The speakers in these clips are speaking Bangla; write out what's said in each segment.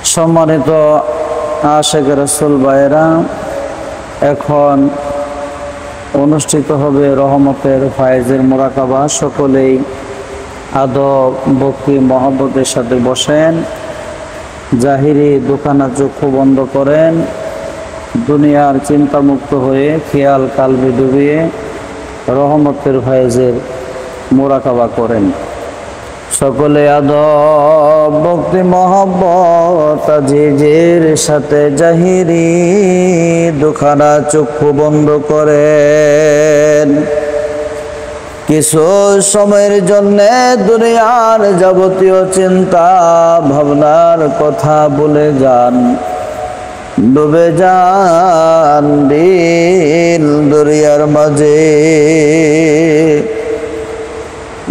সম্মানিত আশিক রাসূল ভাইরা, এখন অনুষ্ঠিত হবে রহমতের ফায়েজের মুরাকাবা। সকলেই আদব ভক্তি মহব্বতের সাথে বসেন, জাহিরি দোকানা চক্ষু বন্ধ করেন, দুনিয়ার চিন্তামুক্ত হয়ে খেয়াল কালবে ডুবিয়ে রহমতের ফায়েজের মুরাকাবা করেন। সকলে আদব ভক্তি মহব্বত আজিজের সাথে জাহিরি দুখানা চক্ষু বন্ধ করেন। কিছু সময়ের জন্য দুনিয়ার যাবতীয় চিন্তা ভাবনার কথা ভুলে যান, ডুবে যান দিল দরিয়ার মাঝে।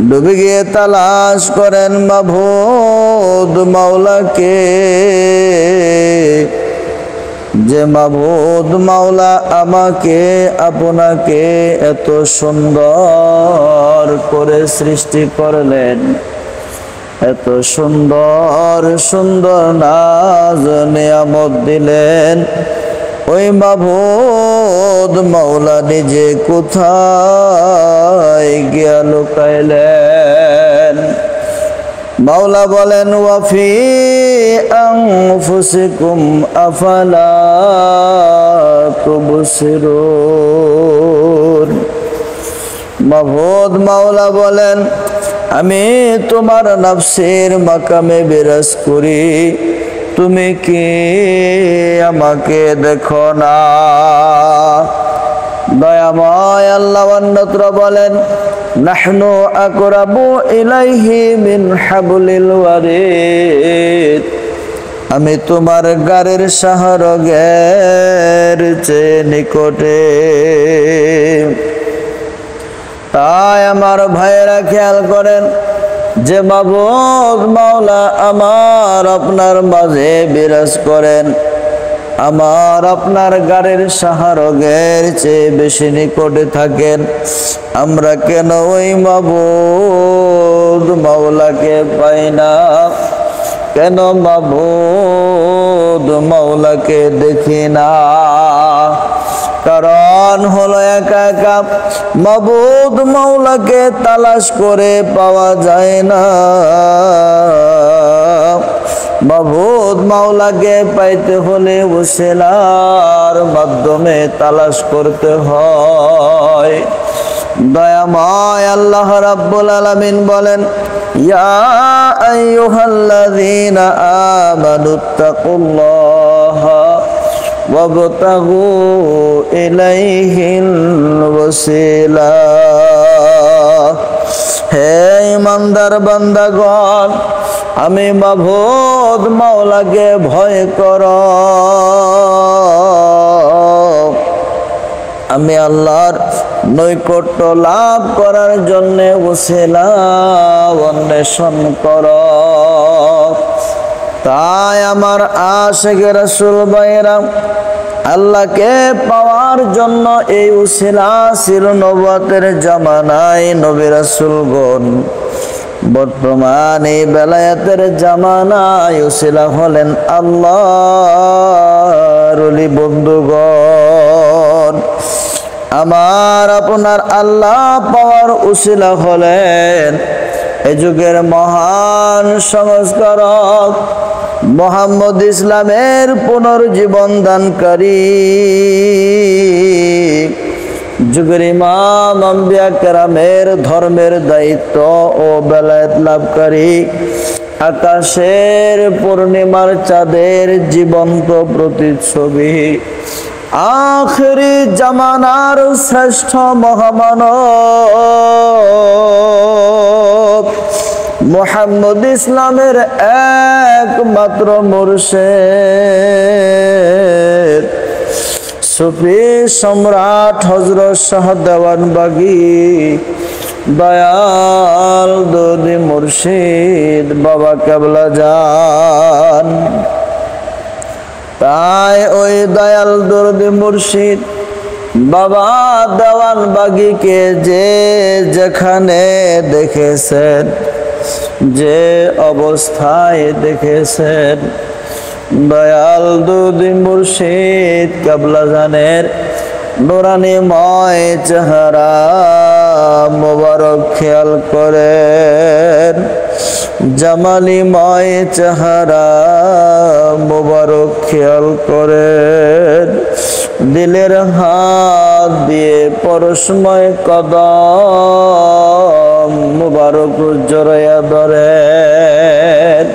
ডুবে গিয়ে তালাশ করেন মাবুদ মাওলাকে, যে মাবুদ মাওলা আমাকে আপনাকে এত সুন্দর করে সৃষ্টি করলেন, এত সুন্দর সুন্দর নাজ নিয়ামত দিলেন। ওই মাবুদ মাওলা নিজে কোথায় গিয়া লুকাইলেন? মাওলা বলেন, ওয়াফি আনফুসিকুম আফালা তুবসিরুন। মাবুদ মাওলা বলেন, আমি তোমার নফসের মাকামে বিরাজ করি, তুমি কি আমাকে দেখো না? দয়াময় আল্লাহ অন্যত্র বলেন, নাহনু আকরাবু ইলাইহি মিন হাবলিল ওয়ারিদ। আমি তোমার গারের শাহরগের চেয়ে নিকটে। তাই আমার ভাইয়েরা খেয়াল করেন, যে মাবুদ মাওলা আমার আপনার মাঝে বিরাজ করেন, আমার আপনার গারের শাহরগের চেয়ে বেশি নিকটে থাকেন, আমরা কেন ওই মাবুদ মাওলাকে পাই না? কেন মাবুদ মাওলাকে দেখি না? কারণ হলো একা একা মাবুদ মাওলাকে তালাশ করে পাওয়া যায় না। মাবুদ মাওলাকে পাইতে হলে ওসিলার মাধ্যমে তালাশ করতে হয়। দয়াময় আল্লাহ রাব্বুল আলামিন বলেন, ইয়া আইয়ুহাল্লাযীনা আমানুত্তাকুল্লাহা ওয়াবতাগু ইলাইহিল ওয়াসিলা। হে ইমানদার বান্দাগণ, আমি মাবুদ মাওলাকে ভয় করো, আমি আল্লাহর নৈকট্য লাভ করার জন্য ওসিলা অন্বেষণ করো। তাই আমার আশিক রাসূল ভাইরা, আল্লাহকে পাওয়ার জন্য এই উসিলা ছিল নবুয়তের জামানায় নবী রাসূলগণ। বর্তমান এই বেলায়েতের জামানায় উসিলা হলেন আল্লাহর ওলি বন্ধুগণ। আমার আপনার আল্লাহ পাওয়ার উসিলা হলেন এ যুগের মহান সংস্কারক মুহাম্মদ ইসলামের পুনর্জীবন দানকারী, যুগের ইমাম আম্বিয়া কেরামের ধর্মের দায়িত্ব ও বেলায়েত লাভকারী, আকাশের পূর্ণিমার চাঁদের জীবন্ত প্রতিচ্ছবি, আখেরি জামানার শ্রেষ্ঠ মহামানব মুহাম্মদ ইসলামের একমাত্র মুর্শিদ, সুফি সম্রাট হযরত শাহ দেওয়ানবাগী দয়াল দরদি মুর্শিদ বাবা কেবলা জান। তাই ওই দয়াল দরদি মুর্শিদ বাবা দেওয়ানবাগীকে যে যেখানে দেখেছেন, যে অবস্থায় দেখেছেন, দয়াল দুদি মুর্শিদ কাবলা জানের নুরানি ময় চেহারা মোবারক খেয়াল করেন, জামালি ময় চেহারা মোবারক খেয়াল করেন, দিলের হাত দিয়ে পরশময় কদম মোবারক জড়াইয়া ধরেন,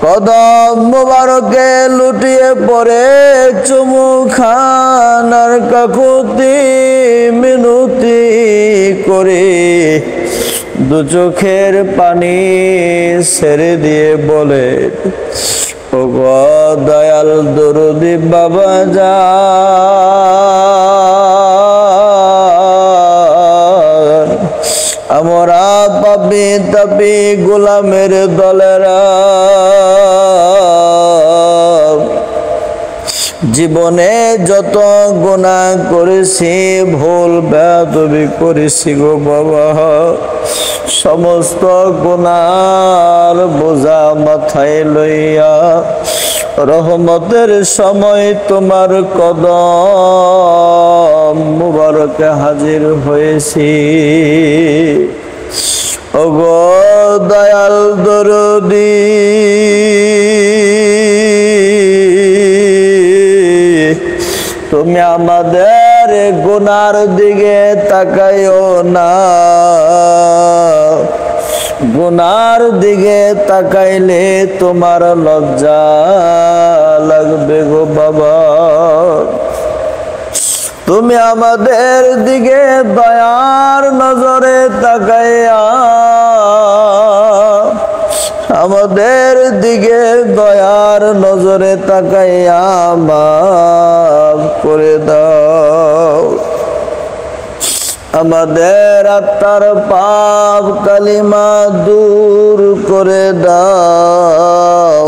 কদম মোবারকে লুটিয়ে পড়ে চুমু খান আর কাকুতি মিনতি করে দু চোখের পানি ছেড়ে দিয়ে বলে, ও গো দয়াল দরদি বাবা যান, আমরা পাপি তাপি গোলামের দলেরা জীবনে যত গুনাহ করেছি, ভুল বেয়াদবি করেছি গো বাবা, সমস্ত গুনার বোঝা মাথায় লইয়া রহমতের সময় তোমার কদম মুবারকে হাজির হয়েছি। ওগো দয়াল দরদি তুমি আমাদের গুনার দিকে তাকাইও না, গুনার দিকে তাকাইলে তোমার লজ্জা লাগবে গো বাবা, তুমি আমাদের দিকে দয়ার নজরে তাকাইয়া আমাদের দিকে দয়ার নজরে তাকাইয়া মাফ করে দাও, আমাদের আত্মার পাপ কালিমা দূর করে দাও,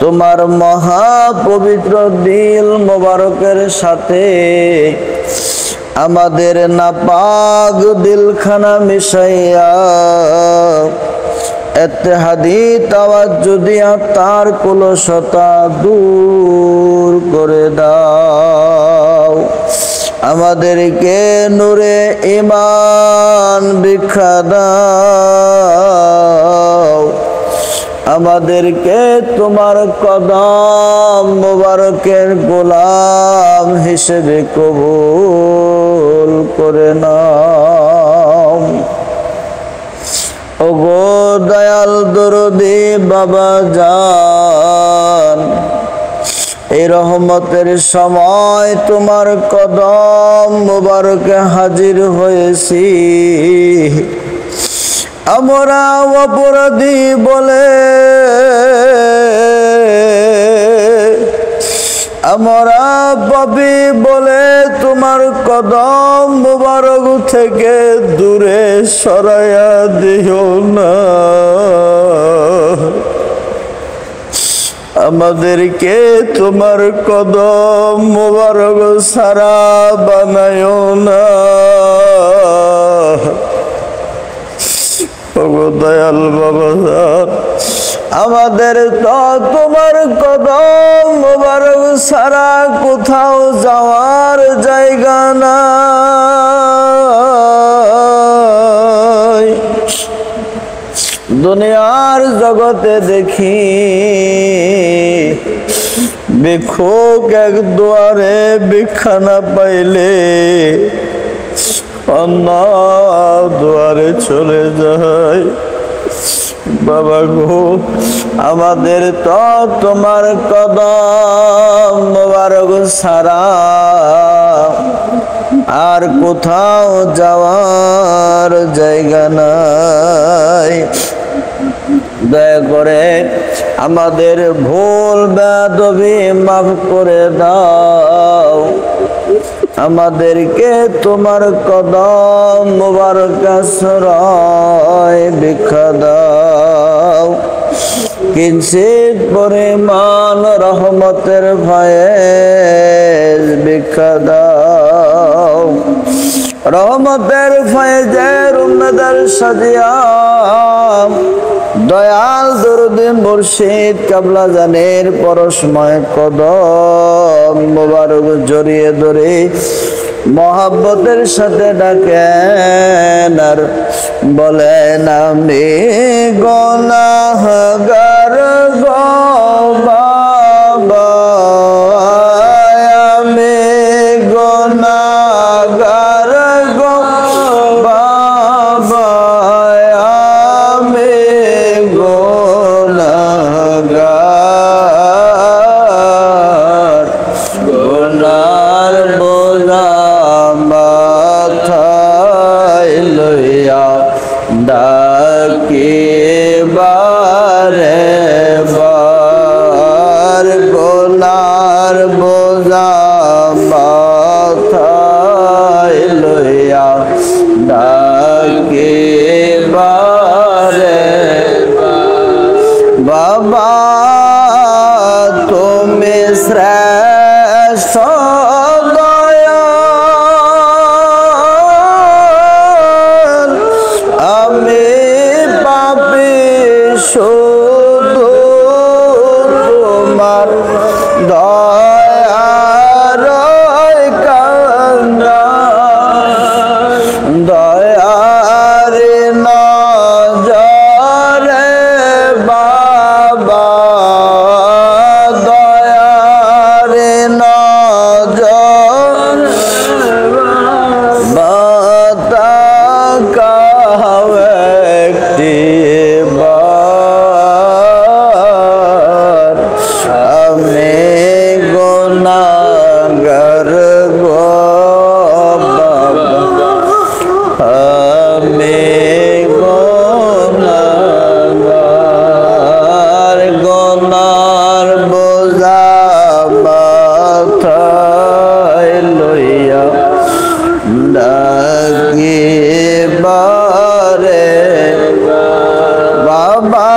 তোমার মহা পবিত্র দিল মোবারকের সাথে আমাদের নাপাক দিলখানা মিশাইয়া ইত্তেহাদি তাওয়াজ্জুদি তার কলুষতা দূর করে দাও, আমাদেরকে নূরে ঈমান ভিক্ষা দাও, আমাদেরকে তোমার কদম মোবারকের গোলাম হিসেবে কবুল করে নাও। ওগো দয়াল দরদি বাবা জান, এই রহমতের সময় তোমার কদম মোবারকে হাজির হয়েছি, আমরা অপরাধী বলে আমরা পাপী বলে তোমার কদম মোবারক থেকে দূরে সরাইয়া দিও না, আমাদেরকে তোমার কদম মোবারক সারা বানায়ো না। ওগো দয়াল বাবা আমাদের তো তোমার কদম মোবারক সারা কোথাও যাওয়ার জায়গা নাই, দুনিয়ার জগতে দেখি ভিক্ষুক এক দুয়ারে ভিক্ষা না পাইলে অন্য দুয়ারে চলে যায়। বাবা গো আমাদের তো তোমার কদম মোবারক সারা আর কোথাও যাওয়ার জায়গা নাই, দয়া করে আমাদের ভুল বেয়াদবি মাফ করে দাও, আমাদেরকে তোমার কদম মোবারক আশ্রয় ভিক্ষা দাও, কিঞ্চিত পরিমাণ রহমতের ফয়েজ ভিক্ষা দাও, রহমতের ফয়েজের উম্মতের সাজিয়া দয়াল দরুদে মুর্শিদ কাবলা জানের পরশময় কদম মোবারক জড়িয়ে ধরে মহাব্বতের সাথে ডাকেন আর বলেন আমি গুনাহগার গো বাবা, আমি গুনাহগার গো বাবা, আমি গুনাহগার, গুনার বোঝা মাথায় লইয়া ডাকি বারে বার, গুনার বোঝা মাথায় লইয়া ডাকি বারে বাবা, তুমি শ্রেষ্ঠ দয়াল, আমি পাপী শুধু তোমার দয়ার কান্না, দয়ার নজরে বাবা, দয়ার নজর বাতাকাও একটি বার, আমি গুনাহগার গো বাবা, আমি গুনাহগার, গুনার বোঝা মাথায় লইয়া ডাকি বারে বাবা,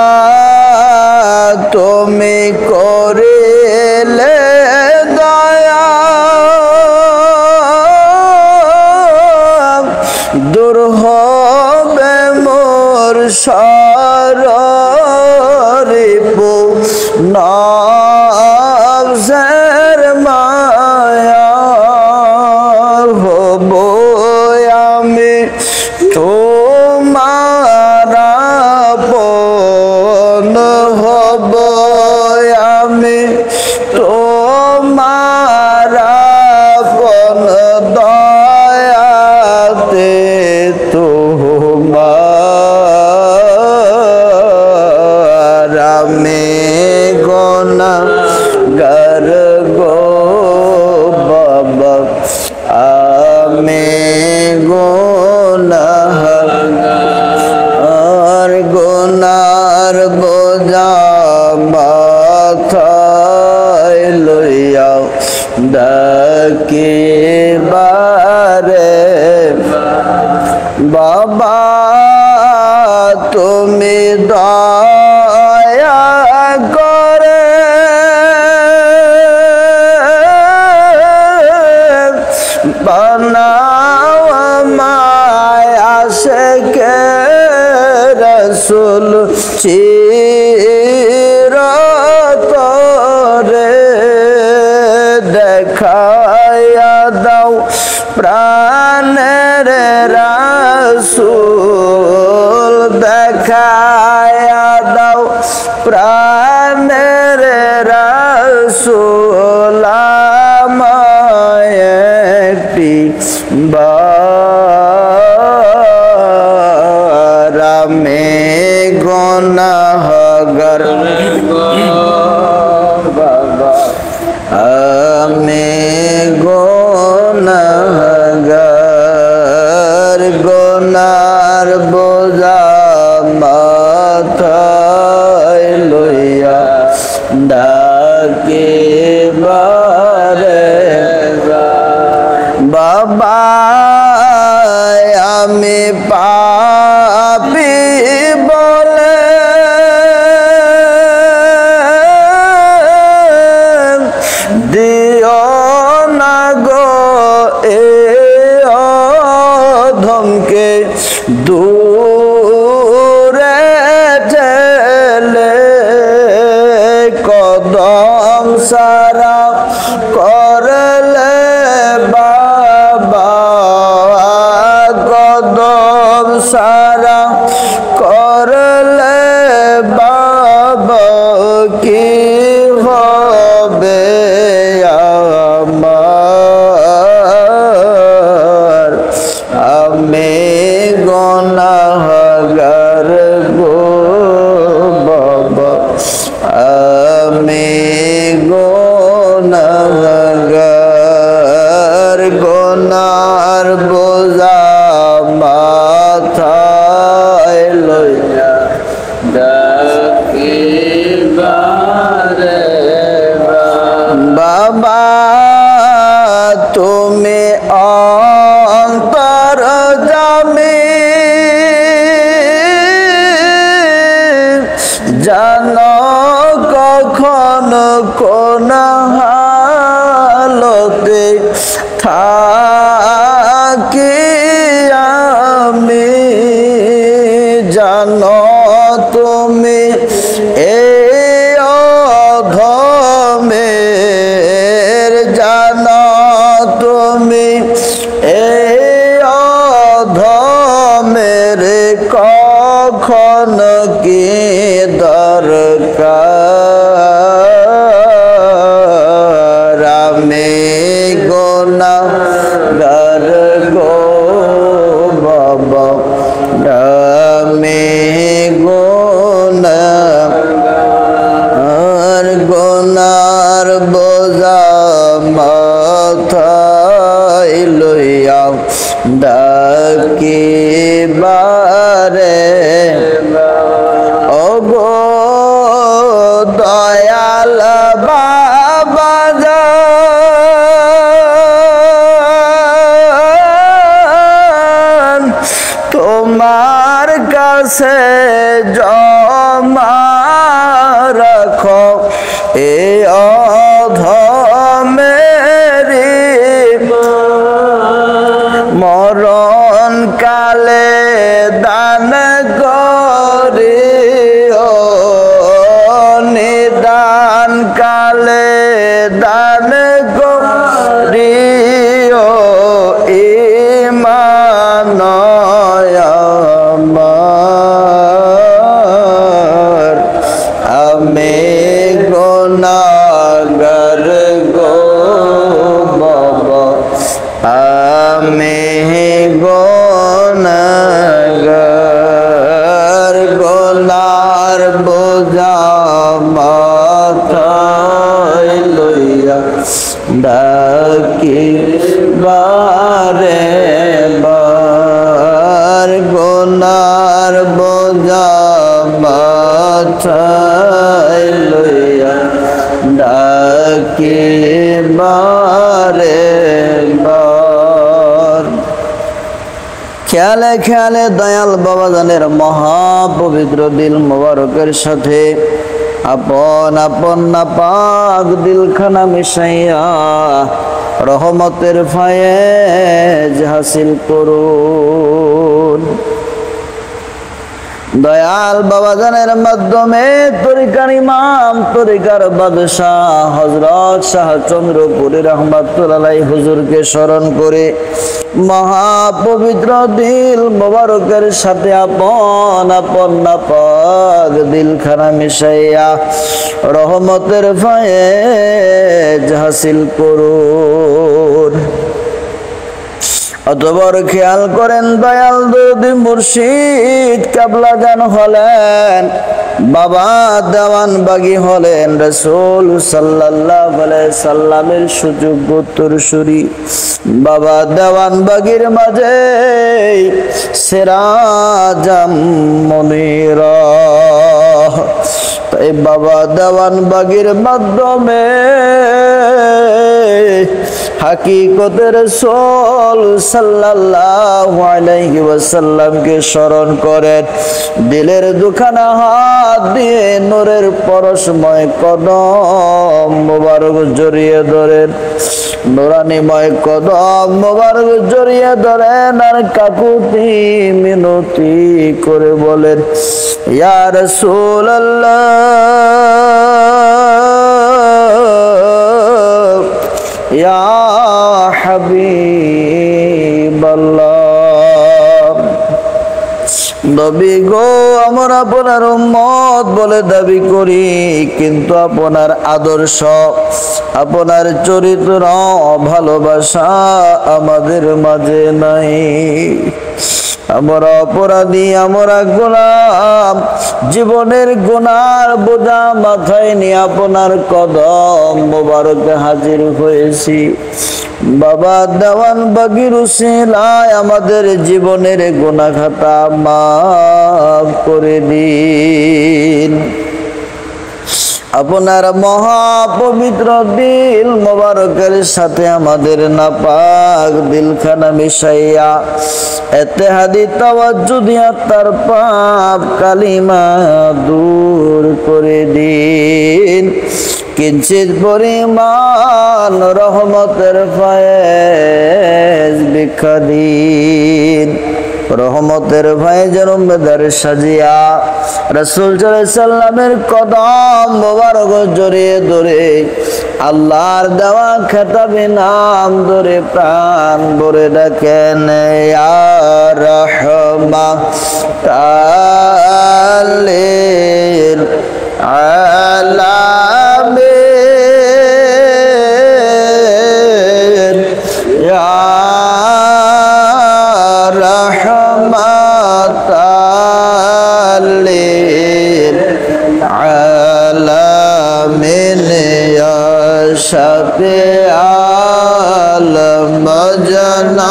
তুমি করিলে দয়া দূর হবে মোর সরিপু নফসের মায়া, হব আমি তোমার আপন, হব আমি তোমার আপন, দয়াতে তোমার, আমি গুনাহগার গো বাবা, আমি গুনাহগার, গুনার বোঝা মাথায় লইয়া ডাকি বারে বাবা, তুমি দয়া করে বানাও আমায় আশিকে রাসূল চিরতরে, দেখায়া দাও প্রাণের রাসূল, দেখায়া দাও প্রাণের রাসূল, আমায় একটি বার, আমি গুনাহগার বাবা, আমি গুনাহগার, গুনার বোঝা মাথায় লইয়া ডাকি বারে বাবা, আমি পাপী বলে দিও না গো এ অধমকে দূরে কদম সারা করলে বাবা কদম সারা করলে বাবা কি হবে আমার আমি গুনাহগার গো বাবা আমি গুনাহগার গুনার বোঝা মাথায় লইয়া ডাকি বাবা তুমি অন্তর জামি জানো কখন কোন হালতে থাকি আমি জানো তুমি এই অধমের জানো তুমি এই অধমের কখন কি দরকার আমি গুনাহগার গো বাবা আমি গুনাহগার গুনার বোঝা মাথায় লইয়া ডাকি বারে ও গো দয়াল বাবা জান তোমার কাছে জমা রাখো এ অধমেরি মরণ কালে দান করিও নিদান কালে দান করিও ঈমান আমার আমি গুনাহগার গো বাবা আমি গুনাহগার গুনার বোঝা মাথায় লইয়া ডাকি বারে বার গুনার বোঝা মাথায় লইয়া ডাকি বারে বার খেয়ালে খেয়ালে দয়াল বাবাজানের মহাপবিত্র দিল মোবারকের সাথে আপন আপন নাপাক দিলখানা মিশাইয়া রহমতের ফায়েজ হাসিল করুন। দয়াল বাবাজানের মাধ্যমে তরিকার ইমাম তরিকার বাদশাহ হযরত শাহ চন্দ্রপুরী রহমাতুল্লাহ আলাইহি হুজুরকে স্মরণ করে মহাপবিত্র দিল মোবারকের সাথে আপন আপন নাপাক দিলখানা মিশাইয়া রহমতের ফায়েজ হাসিল করুন। অতঃপর খেয়াল করেন দয়াল দরদি মুর্শিদ কাবলা জান হলেন বাবা দেওয়ানবাগী হলেন রাসূল সাল্লাল্লাহু আলাইহি সাল্লামের সুযোগ্য উত্তরসূরি। বাবা দেওয়ানবাগীর মাঝে সিরাজাম মুনীরা, তাই বাবা দেওয়ানবাগীর মাধ্যমে হাকিকতের রাসূল সাল্লাল্লাহু আলাইহি ওয়াসাল্লামকে স্মরণ করেন। দিলের দুখানা হাত দিয়ে নূরের পরশময় কদম মোবারক জড়িয়ে ধরেন, নুরানিময় কদম মোবারক জড়িয়ে ধরেন আর কাকুতি মিনতি করে বলেন, ইয়া রাসূলুল্লাহ হাবিবাল্লাহ। নবী গো, আমরা আপনার উম্মত বলে দাবি করি, কিন্তু আপনার আদর্শ, আপনার চরিত্র, ভালোবাসা আমাদের মাঝে নাই। আমরা অপরাধী, আমরা গোলাম, জীবনের গুনার বোঝা মাথায় নিয়ে আপনার কদম মোবারকে হাজির হয়েছি। বাবা দেওয়ান বাগির উসিলায় আমাদের জীবনের গুনাহ খাতা মাফ করে দিন। আপনার মহাপবিত্র দিল মোবারকের সাথে আমাদের নাপাক দিলখানা মিশাইয়া এতেহাদি তাওয়াজ্জুহ দিয়া তার পাপ কালিমা দূর করে দিন। কিঞ্চিত পরিমাণ রহমতের ফায়েজ ভিক্ষা দিন। রহমতের ফায়েজের উম্মেদার সাজিয়া রাসূল সাল্লাল্লাহু আলাইহি সাল্লামের কদম মোবারক জড়িয়ে ধরে আল্লাহর দেওয়া খেতাবে নাম ধরে প্রাণ ভরে ডাকেন, ইয়া রাহমাতাল লিল আলামিন, ইয়া রাহমাতাল লিল আলামিন, ইয়া শাফিআল মুজনাবিন,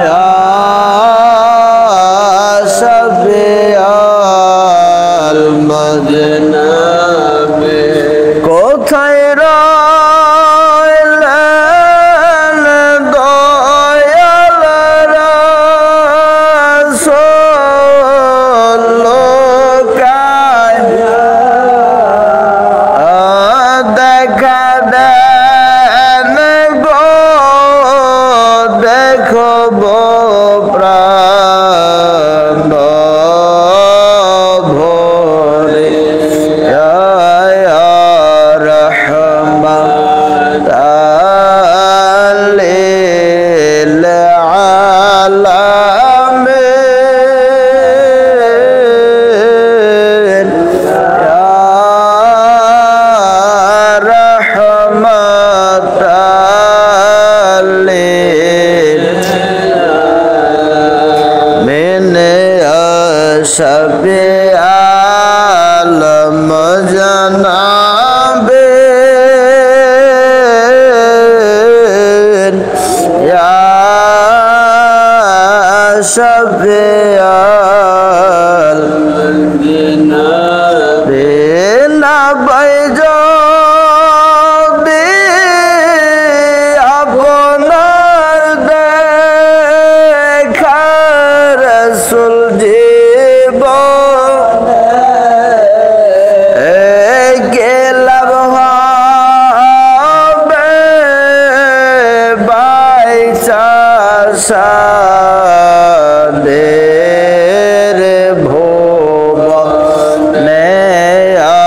ইয়া শাফিআল মুজনাবিন। কোথায় রইলেন দয়াল রাসূল, লোকায় দেখা দেন গো, দেখব প্রাণ ভরে, ইয়া রাহমাতাল লিল আলামিন, ইয়া রাহমাতাল লিল আলামিন, ইয়া শাফিআল মুজনাবিন, ইয়া শাফিআল মুজনাবিন। আবাই যদি আপনার দেখা রাসূল জীবনে গেলাম হবে বাইচা সাদের ভুবনে, ইয়া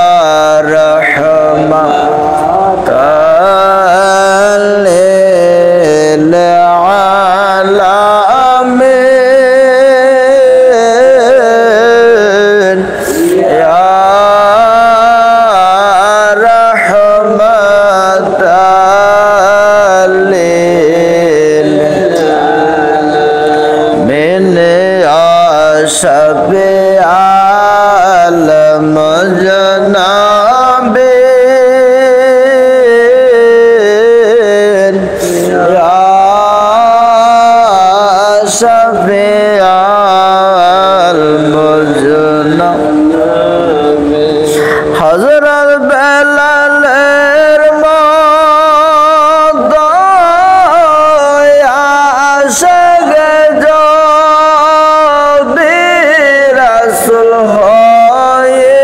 রাহমাতাল লিল আলামিন, ইয়া রাহমাতাল লিল আলামিন, ইয়া শাফিআল মুজনাবিন, ইয়া শাফিআল মুজনাবিন। হযরত বেলালের মতো আশিক যদি রাসূল হয়ে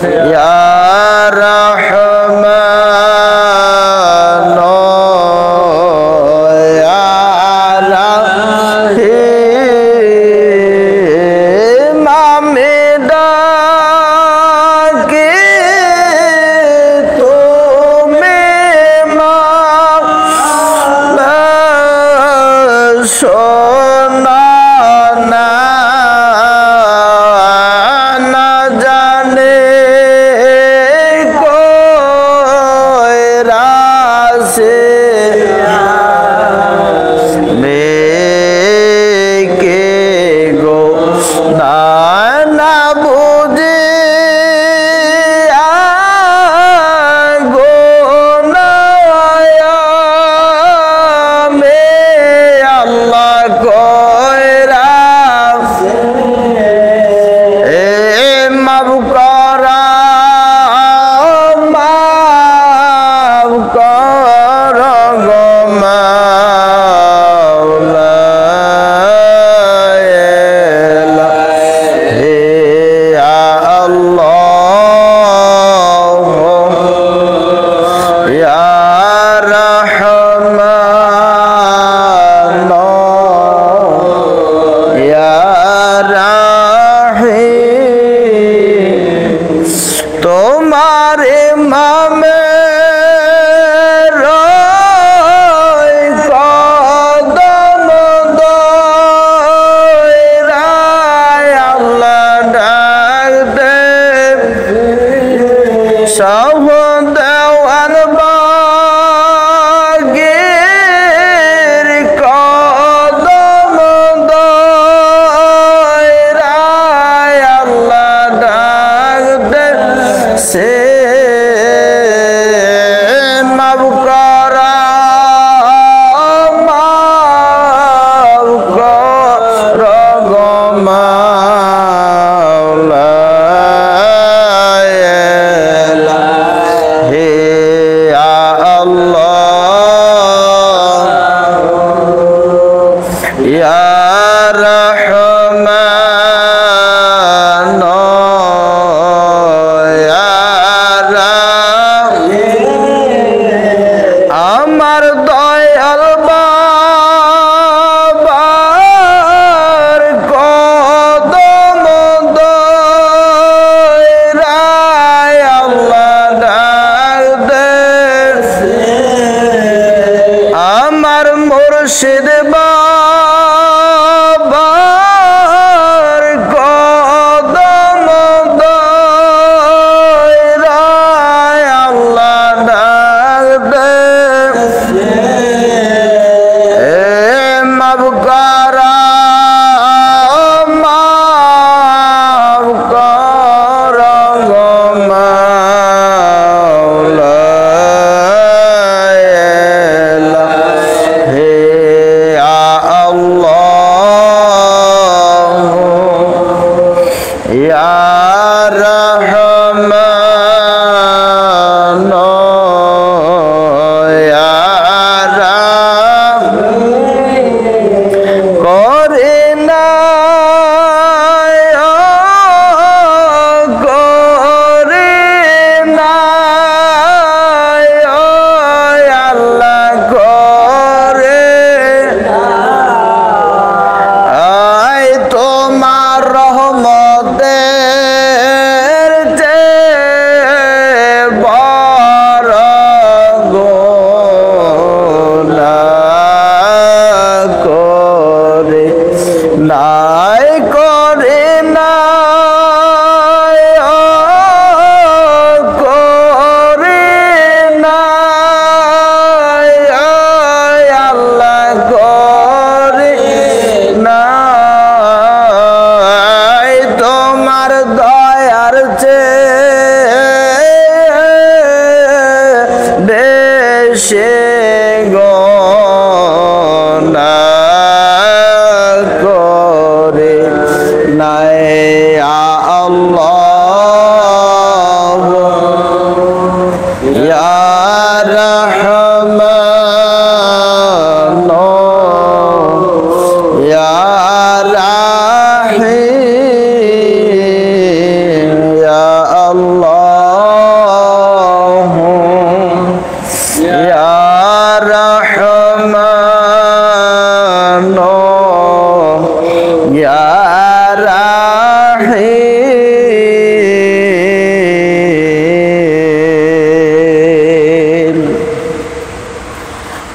ইয়া রহমান ইয়া রহিম আমি ডাকি তুমি শোনা না জানে কই রাসে মেকে গো না বুঝে গো মে আল্লাহ কইরা মাফ করা মাফ কর গো মাওলা হে আল্লাহ ইয়া রহমান ইয়া রাহিম তোমার ইমামে রয় কদম দয়রায় আল্লাহ ডাক দে সহ দেওয়ান বাগের কদম দয়রায় আল্লাহ ডাক দে সে মাফ করা মাফ কর গো মাওলা হে আল্লাহ ইয়া রহমান আমার দয়াল বাবার কদম দয়রায় আল্লাহ ডাক দে আমার মুর্শিদ বাবার কদম দয়রায় আল্লাহ ডাক দে মাফ করা মাফ কর গো মাওলা হে আল্লাহ ইয়া রহমান ইয়া করে না করে না আল্লাহ করে তোমার রহমতের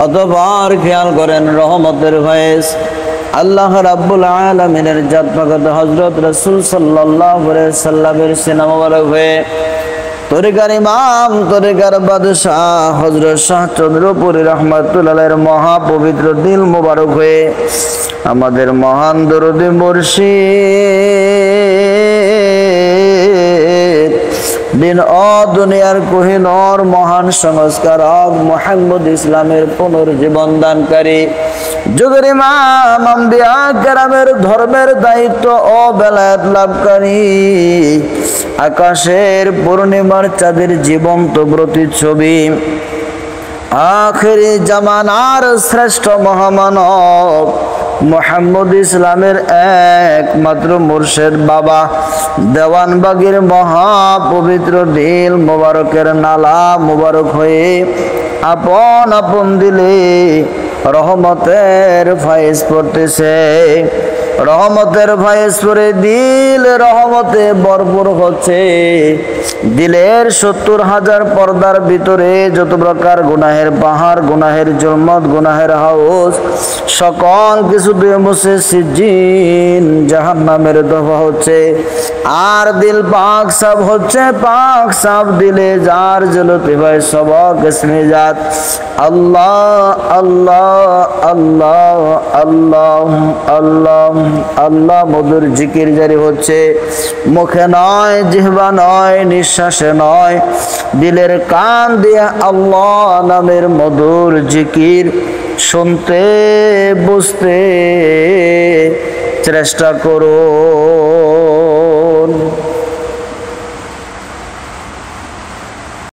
অতঃপর খেয়াল করেন রহমতের ফয়েজ আল্লাহ রাব্বুল আলামিনের জাত পাকত হযরত রাসূল সাল্লাল্লাহু আলাইহি সাল্লামের সিনা মোবারক হয়ে তরিকার ইমাম তরিকার বাদশাহ হযরত শাহ চন্দ্রপুরী রাহমাতুল্লাহ আলাইহির মহা পবিত্র দিল মোবারক হয়ে আমাদের মহান দরদী মুর্শিদ দিন ও দুনিয়ার কোহিনূর মহান সংস্কারক মুহাম্মদ ইসলামের পুনর্জীবন দানকারী যুগের ইমাম আম্বিয়া কেরামের ধর্মের দায়িত্ব ও বেলায়েত লাভকারী আকাশের পূর্ণিমার চাঁদের জীবন্ত প্রতিচ্ছবি আখিরি জামানার শ্রেষ্ঠ মহামানব মুহাম্মদ ইসলামের একমাত্র মুর্শিদ বাবা দেওয়ানবাগীর মহা পবিত্র দিল মোবারকের নালা মোবারক হয়ে আপন আপন দিলে রহমতের ফায়েজ পড়তেছে রহমতের ফায়েজ পড়ে দিল রহমতে ভরপুর হচ্ছে দিলের ৭০,০০০ পর্দার ভিতরে যত প্রকার গুনাহের পাহাড় গুনাহের জুলমত গুনাহের হাউস সকল কিছু দিয়ে মুছে সিজিন জাহান্নামের দফা হচ্ছে আর দিল পাক সাফ হচ্ছে পাক সাফ দিলে যার জলতে ভাই সবক ইসমে জাত আল্লাহ আল্লাহ আল্লাহ আল্লাহ আল্লাহ আল্লাহ মধুর জিকির জারি হচ্ছে মুখে নয় জিহ্বা নয় নিঃশ্বাসে নয় দিলের কান দিয়ে আল্লাহ নামের মধুর জিকির শুনতে বুঝতে চেষ্টা করুন।